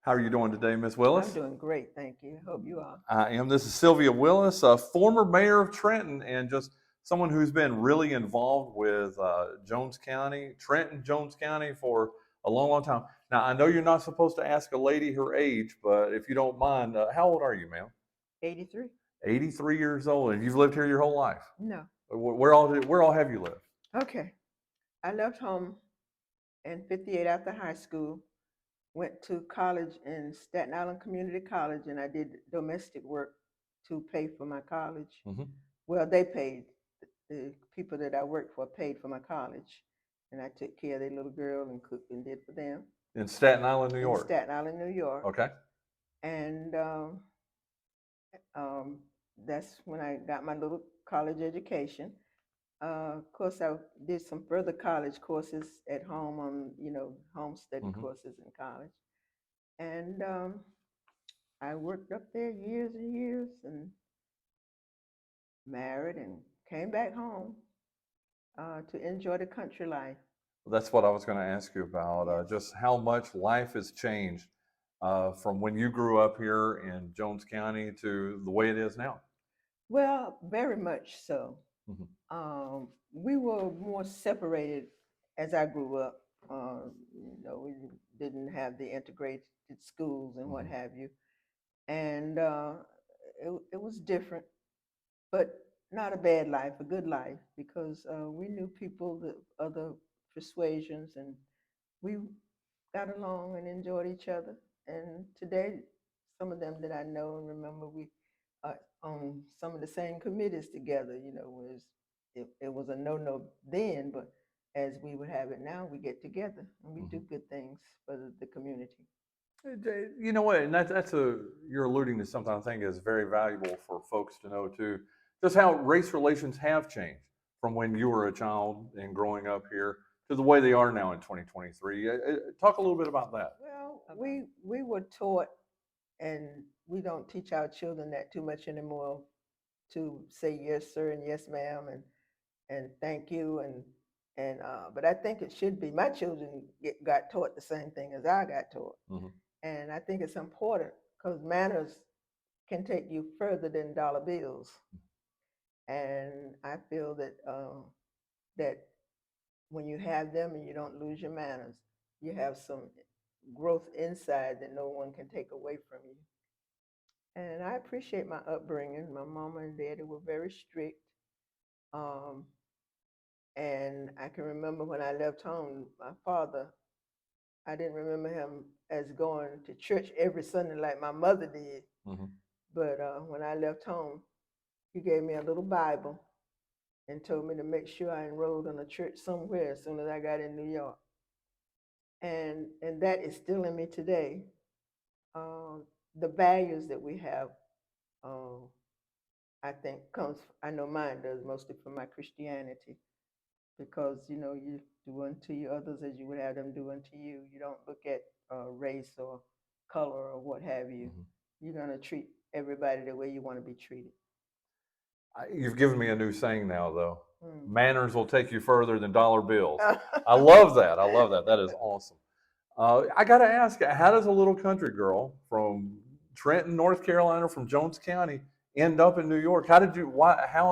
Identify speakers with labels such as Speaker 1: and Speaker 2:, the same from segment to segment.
Speaker 1: How are you doing today, Miss
Speaker 2: I'm
Speaker 1: Willis?
Speaker 2: doing great, thank you. Hope you are.
Speaker 1: I am. This is Sylvia Willis, a former mayor of Trenton and just someone who's been really involved with Jones County, Trenton, Jones County for a long, long time. Now, I know you're not supposed to ask a lady her age, but if you don't mind, how old are you, ma'am?
Speaker 2: 83?
Speaker 1: 83 years old, and you've lived here your whole life.
Speaker 2: No.
Speaker 1: Where all have you lived?
Speaker 2: Okay. I left home in 58 after high school, went to college in Staten Island Community College, and I did domestic work to pay for my college.
Speaker 1: Hmm.
Speaker 2: Well, they paid. The people that I worked for paid for my college, and I took care of their little girl and cooked and did for them
Speaker 1: In Staten Island, New
Speaker 2: in
Speaker 1: York.
Speaker 2: Staten Island, New York.
Speaker 1: Okay.
Speaker 2: And um, that's when I got my little college education. Of course, I did some further college courses at home on, home study
Speaker 1: Hmm.
Speaker 2: courses in college. And I worked up there years and years and married and came back home to enjoy the country life.
Speaker 1: That's what I was going to ask you about,
Speaker 2: Yes.
Speaker 1: just how much life has changed from when you grew up here in Jones County to the way it is now.
Speaker 2: Well, very much so.
Speaker 1: Hmm.
Speaker 2: We were more separated as I grew up. We didn't have the integrated schools and what
Speaker 1: Hmm.
Speaker 2: have you. And it was different, but not a bad life, a good life, because we knew people, the other persuasions, and we got along and enjoyed each other. And today, some of them that I know and remember, we are on some of the same committees together. Was it was a no then, but as we would have it now, we get together and we do
Speaker 1: Hmm.
Speaker 2: good things for the community.
Speaker 1: You know what, and that's you're alluding to something I think is very valuable for folks to know too, just how race relations have changed from when you were a child and growing up here to the way they are now in 2023. Talk a little bit about that.
Speaker 2: Well, we were taught, and we don't teach our children that too much anymore, to say yes sir and yes ma'am and thank you and but I think it should be. My children got taught the same thing as I got taught,
Speaker 1: Hmm.
Speaker 2: and I think it's important because manners can take you further than dollar bills. And I feel that when you have them and you don't lose your manners, you have some growth inside that no one can take away from you. And I appreciate my upbringing. My mama and daddy were very strict. Um, and I can remember when I left home, my father, I didn't remember him as going to church every Sunday like my mother did.
Speaker 1: Hmm.
Speaker 2: But when I left home, he gave me a little Bible and told me to make sure I enrolled in a church somewhere as soon as I got in New York. And that is still in me today. The values that we have, uh, I think, comes. I know mine does mostly from my Christianity, because you do unto your others as you would have them do unto you. You don't look at race or color or what have you.
Speaker 1: Hmm.
Speaker 2: You're gonna treat everybody the way you want to be treated.
Speaker 1: You've given me a new saying now, though.
Speaker 2: Mm.
Speaker 1: Manners will take you further than dollar bills. I love that. I love that. That is awesome. I got to ask, how does a little country girl from Trenton, North Carolina, from Jones County, end up in New York? How and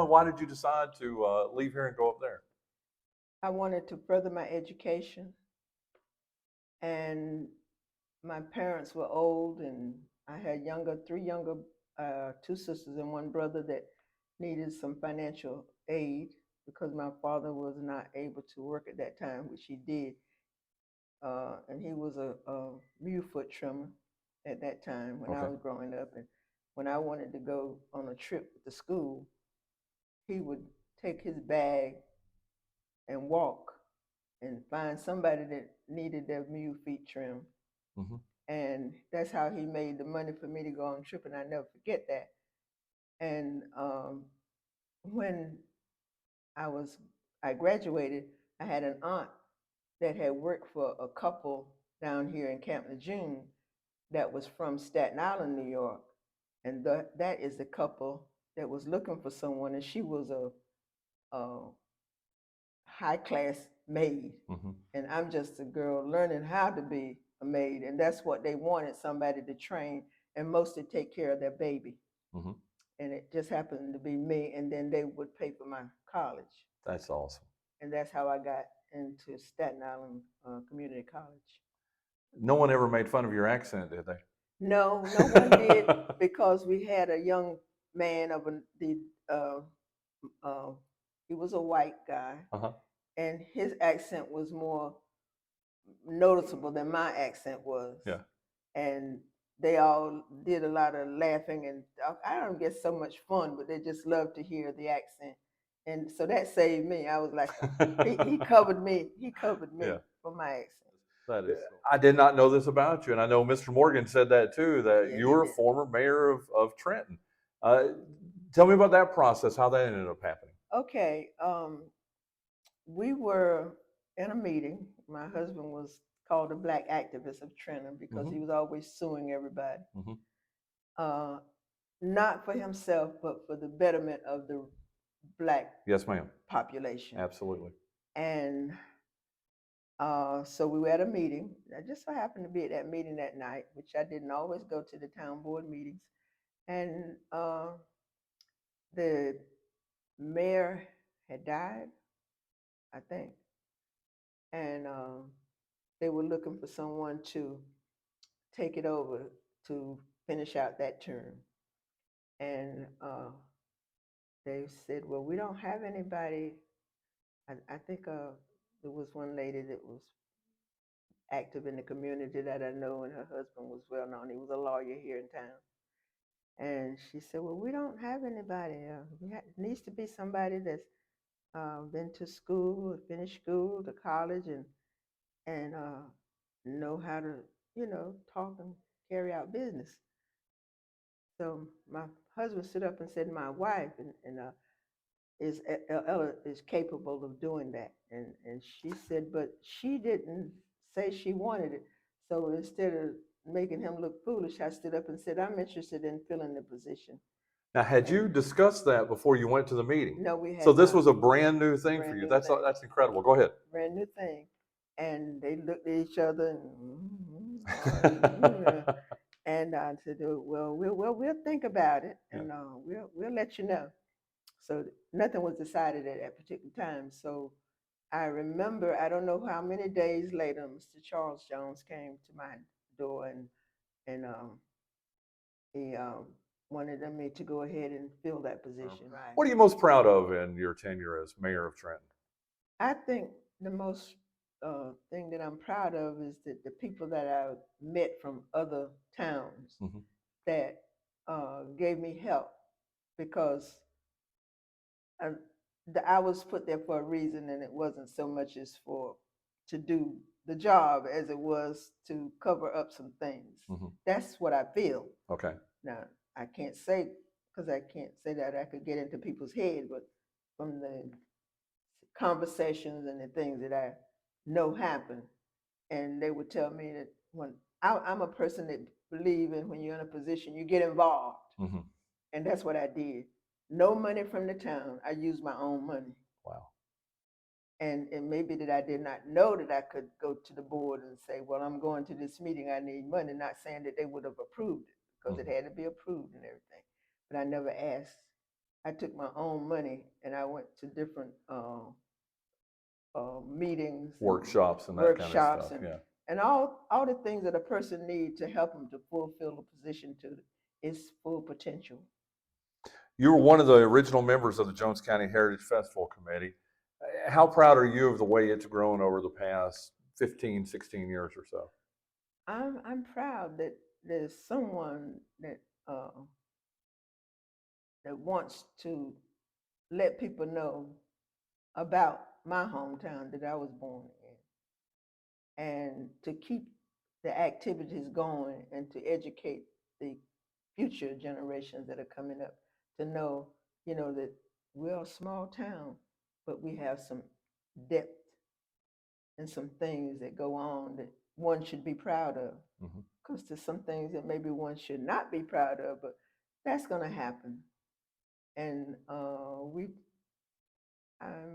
Speaker 1: why did you decide to leave here and go up there?
Speaker 2: I wanted to further my education, and my parents were old, and I had three younger, two sisters and one brother that needed some financial aid because my father was not able to work at that time, which he did, and he was a mule foot trimmer at that time when I
Speaker 1: Okay.
Speaker 2: was growing up. And when I wanted to go on a trip to school, he would take his bag and walk and find somebody that needed their mule feet trimmed.
Speaker 1: Hmm.
Speaker 2: And that's how he made the money for me to go on a trip, and I never forget that. And when I was I graduated, I had an aunt that had worked for a couple down here in Camp Lejeune that was from Staten Island, New York, and that is the couple that was looking for someone, and she was a high class maid,
Speaker 1: Hmm.
Speaker 2: and I'm just a girl learning how to be a maid, and that's what they wanted, somebody to train and mostly take care of their baby.
Speaker 1: Hmm.
Speaker 2: And it just happened to be me, and then they would pay for my college.
Speaker 1: That's awesome.
Speaker 2: And that's how I got into Staten Island Community College.
Speaker 1: No one ever made fun of your accent, did they?
Speaker 2: No, no one did, because we had a young man uh, uh, he was a white guy,
Speaker 1: Uh-huh.
Speaker 2: and his accent was more noticeable than my accent was.
Speaker 1: Yeah.
Speaker 2: And they all did a lot of laughing, and I don't get so much fun, but they just loved to hear the accent. And so that saved me. I was like, he covered me. He covered me
Speaker 1: Yeah.
Speaker 2: for my accent.
Speaker 1: That is. I did not know this about you, and I know Mr. Morgan said that too. That
Speaker 2: Yeah,
Speaker 1: you
Speaker 2: he
Speaker 1: were a
Speaker 2: did.
Speaker 1: former mayor of Trenton. Tell me about that process. How that ended up happening.
Speaker 2: Okay. We were in a meeting. My husband was called the black activist of Trenton because he was always suing everybody. Uh, not for himself, but for the betterment of the black
Speaker 1: Yes, ma'am.
Speaker 2: population.
Speaker 1: Absolutely.
Speaker 2: And so we were at a meeting. I just so happened to be at that meeting that night, which I didn't always go to the town board meetings. And the mayor had died, I think. And they were looking for someone to take it over to finish out that term. And they said, well, we don't have anybody. I think there was one lady that was active in the community that I know, and her husband was well known. He was a lawyer here in town. And she said, well, we don't have anybody. It needs to be somebody that's been to school, finished school, to college, and know how to, talk and carry out business. So my husband stood up and said, my wife is capable of doing that. And she said, but she didn't say she wanted it. So instead of making him look foolish, I stood up and said, I'm interested in filling the position.
Speaker 1: Now, had you discussed that before you went to the meeting?
Speaker 2: No, we had
Speaker 1: So this
Speaker 2: not.
Speaker 1: was a brand new thing for
Speaker 2: Brand
Speaker 1: you.
Speaker 2: new
Speaker 1: That's
Speaker 2: thing.
Speaker 1: that's incredible. Go ahead.
Speaker 2: Brand new thing. And they looked at each other and I said, well, we'll think about it, and we'll let you know. So nothing was decided at that particular time. So I remember, I don't know how many days later, Mr. Charles Jones came to my door, and he wanted me to go ahead and fill that position. Right.
Speaker 1: What are you most proud of in your tenure as mayor of Trenton?
Speaker 2: I think the most thing that I'm proud of is that the people that I met from other towns that gave me help, because I was put there for a reason, and it wasn't so much as to do the job as it was to cover up some things. That's what I feel.
Speaker 1: Okay.
Speaker 2: Now, I can't say, because I can't say that I could get into people's head, but from the conversations and the things that I know happen, and they would tell me that when I'm a person that believe in, when you're in a position, you get involved. And that's what I did. No money from the town. I used my own money.
Speaker 1: Wow.
Speaker 2: And maybe that I did not know that I could go to the board and say, well, I'm going to this meeting, I need money, not saying that they would have approved it, because it had to be approved and everything. But I never asked. I took my own money and I went to different meetings,
Speaker 1: Workshops and that kind of stuff.
Speaker 2: and all the things that a person needs to help them to fulfill the position to its full potential.
Speaker 1: You were one of the original members of the Jones County Heritage Festival Committee. How proud are you of the way it's grown over the past 15, 16 years or so?
Speaker 2: I'm proud that there's someone that that wants to let people know about my hometown that I was born in, and to keep the activities going and to educate the future generations that are coming up to know, that we're a small town, but we have some depth and some things that go on that one should be proud of. Because there's some things that maybe one should not be proud of, but that's going to happen. And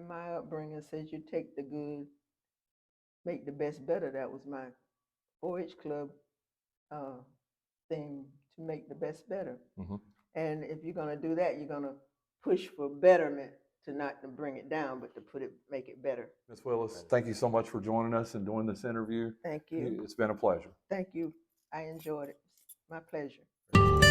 Speaker 2: my upbringing says you take the good, make the best better. That was my 4-H club thing to make the best better.
Speaker 1: Mm-hmm.
Speaker 2: And if you're going to do that, you're going to push for betterment, to not to bring it down, but to make it better.
Speaker 1: Ms. Willis, thank you so much for joining us and doing this interview.
Speaker 2: Thank you.
Speaker 1: It's been a pleasure.
Speaker 2: Thank you. I enjoyed it. My pleasure.